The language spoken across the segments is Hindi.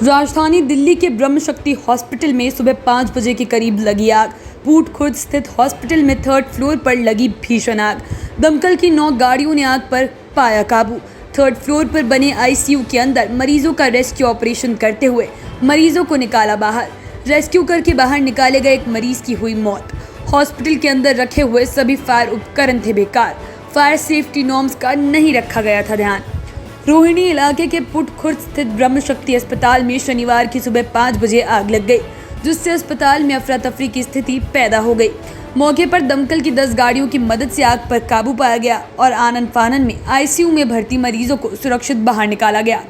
राजधानी दिल्ली के ब्रह्म शक्ति हॉस्पिटल में सुबह 5 बजे के करीब लगी आग। बूट खुर्द स्थित हॉस्पिटल में 3rd फ्लोर पर लगी भीषण आग। दमकल की 9 गाड़ियों ने आग पर पाया काबू। 3rd फ्लोर पर बने आईसीयू के अंदर मरीजों का रेस्क्यू ऑपरेशन करते हुए मरीजों को निकाला बाहर। रेस्क्यू करके बाहर निकाले गए एक मरीज की हुई मौत। हॉस्पिटल के अंदर रखे हुए सभी फायर उपकरण थे बेकार। फायर सेफ्टी नॉर्म्स का नहीं रखा गया था ध्यान। रोहिणी इलाके के पुट खुर्द स्थित ब्रह्म शक्ति अस्पताल में शनिवार की सुबह 5 बजे आग लग गई, जिससे अस्पताल में अफरा तफरी की स्थिति पैदा हो गई। मौके पर दमकल की 10 गाड़ियों की मदद से आग पर काबू पाया गया और आनन फानन में आईसीयू में भर्ती मरीजों को सुरक्षित बाहर निकाला गया।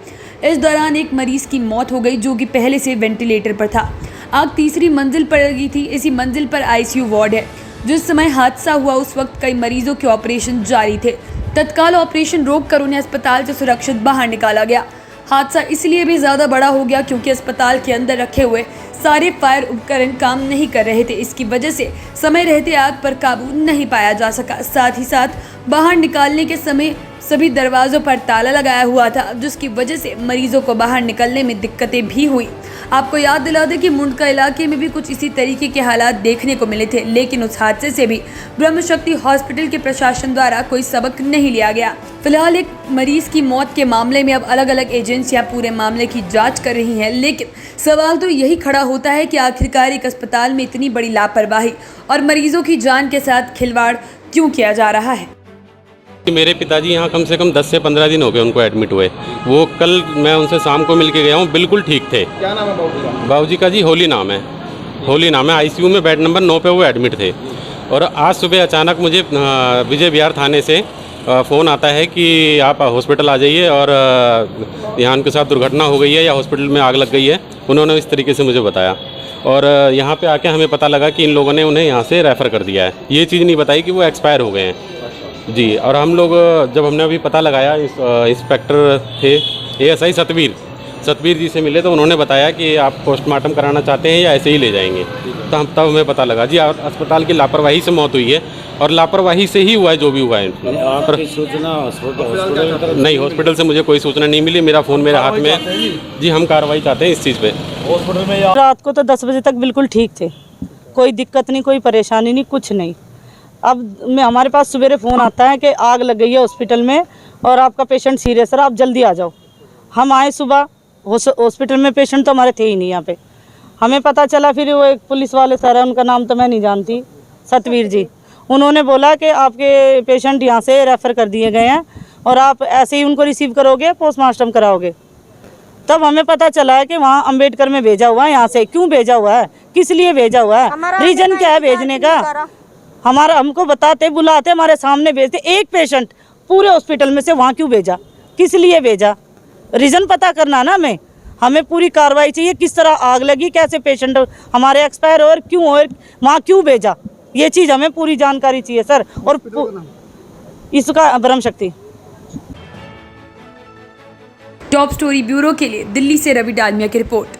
इस दौरान एक मरीज की मौत हो गई, जो कि पहले से वेंटिलेटर पर था। आग तीसरी मंजिल पर लगी थी। इसी मंजिल पर आईसीयू वार्ड है। जिस समय हादसा हुआ उस वक्त कई मरीजों के ऑपरेशन जारी थे। तत्काल ऑपरेशन रोककर उन्हें अस्पताल से सुरक्षित बाहर निकाला गया। हादसा इसलिए भी ज़्यादा बड़ा हो गया क्योंकि अस्पताल के अंदर रखे हुए सारे फायर उपकरण काम नहीं कर रहे थे। इसकी वजह से समय रहते आग पर काबू नहीं पाया जा सका। साथ ही साथ बाहर निकालने के समय सभी दरवाजों पर ताला लगाया हुआ था, जिसकी वजह से मरीजों को बाहर निकलने में दिक्कतें भी हुई। आपको याद दिला दें कि मुंडका इलाके में भी कुछ इसी तरीके के हालात देखने को मिले थे, लेकिन उस हादसे से भी ब्रह्म शक्ति हॉस्पिटल के प्रशासन द्वारा कोई सबक नहीं लिया गया। फिलहाल एक मरीज की मौत के मामले में अब अलग अलग एजेंसियां पूरे मामले की जांच कर रही हैं, लेकिन सवाल तो यही खड़ा होता है कि आखिरकार एक अस्पताल में इतनी बड़ी लापरवाही और मरीजों की जान के साथ खिलवाड़ क्यों किया जा रहा है। मेरे पिताजी यहाँ कम से कम 10 से 15 दिन हो गए उनको एडमिट हुए। वो कल मैं उनसे शाम को मिल के गया हूँ, बिल्कुल ठीक थे। क्या नाम है बाबूजी का? बाबूजी का जी होली नाम है। होली नाम है। आईसीयू में बेड नंबर 9 पे वो एडमिट थे। और आज सुबह अचानक मुझे विजय विहार थाने से फ़ोन आता है कि आप हॉस्पिटल आ जाइए और यहाँ उनके साथ दुर्घटना हो गई है या हॉस्पिटल में आग लग गई है। उन्होंने इस तरीके से मुझे बताया और यहाँ पे आके हमें पता लगा कि इन लोगों ने उन्हें यहाँ से रेफ़र कर दिया है। ये चीज़ नहीं बताई कि वो एक्सपायर हो गए हैं जी। और हम लोग जब हमने अभी पता लगाया, इंस्पेक्टर थे एएसआई सतवीर जी से मिले तो उन्होंने बताया कि आप पोस्टमार्टम कराना चाहते हैं या ऐसे ही ले जाएंगे। तो हम तब हमें पता लगा जी अस्पताल की लापरवाही से मौत हुई है और लापरवाही से ही हुआ है जो भी हुआ है। सूचना नहीं, हॉस्पिटल से मुझे कोई सूचना नहीं मिली। मेरा फ़ोन मेरे हाथ में है जी। हम कार्रवाई चाहते हैं इस चीज़ पे। हॉस्पिटल में रात को तो 10 बजे तक बिल्कुल ठीक थे, कोई दिक्कत नहीं, कोई परेशानी नहीं, कुछ नहीं। अब हमारे पास सवेरे फ़ोन आता है कि आग लग गई है हॉस्पिटल में और आपका पेशेंट सीरियस है, आप जल्दी आ जाओ। हम आए सुबह, हॉस्पिटल में पेशेंट तो हमारे थे ही नहीं यहाँ पे। हमें पता चला, फिर वो एक पुलिस वाले सर है, उनका नाम तो मैं नहीं जानती, सतवीर जी, उन्होंने बोला कि आपके पेशेंट यहाँ से रेफ़र कर दिए गए हैं और आप ऐसे ही उनको रिसीव करोगे, पोस्टमार्टम कराओगे। तब हमें पता चला है कि वहाँ अम्बेडकर में भेजा हुआ है। यहाँ से क्यों भेजा हुआ है, किस लिए भेजा हुआ है, रीज़न क्या है भेजने का? हमारा हमको बताते, बुलाते, हमारे सामने भेजते। एक पेशेंट पूरे हॉस्पिटल में से वहाँ क्यों भेजा, किस लिए भेजा, रीज़न पता करना ना। हमें पूरी कार्रवाई चाहिए, किस तरह आग लगी, कैसे पेशेंट हमारे एक्सपायर और क्यों, और वहाँ क्यों भेजा, ये चीज़ हमें पूरी जानकारी चाहिए सर। और इसका ब्रह्म शक्ति। टॉप स्टोरी ब्यूरो के लिए दिल्ली से रवि डालमिया की रिपोर्ट।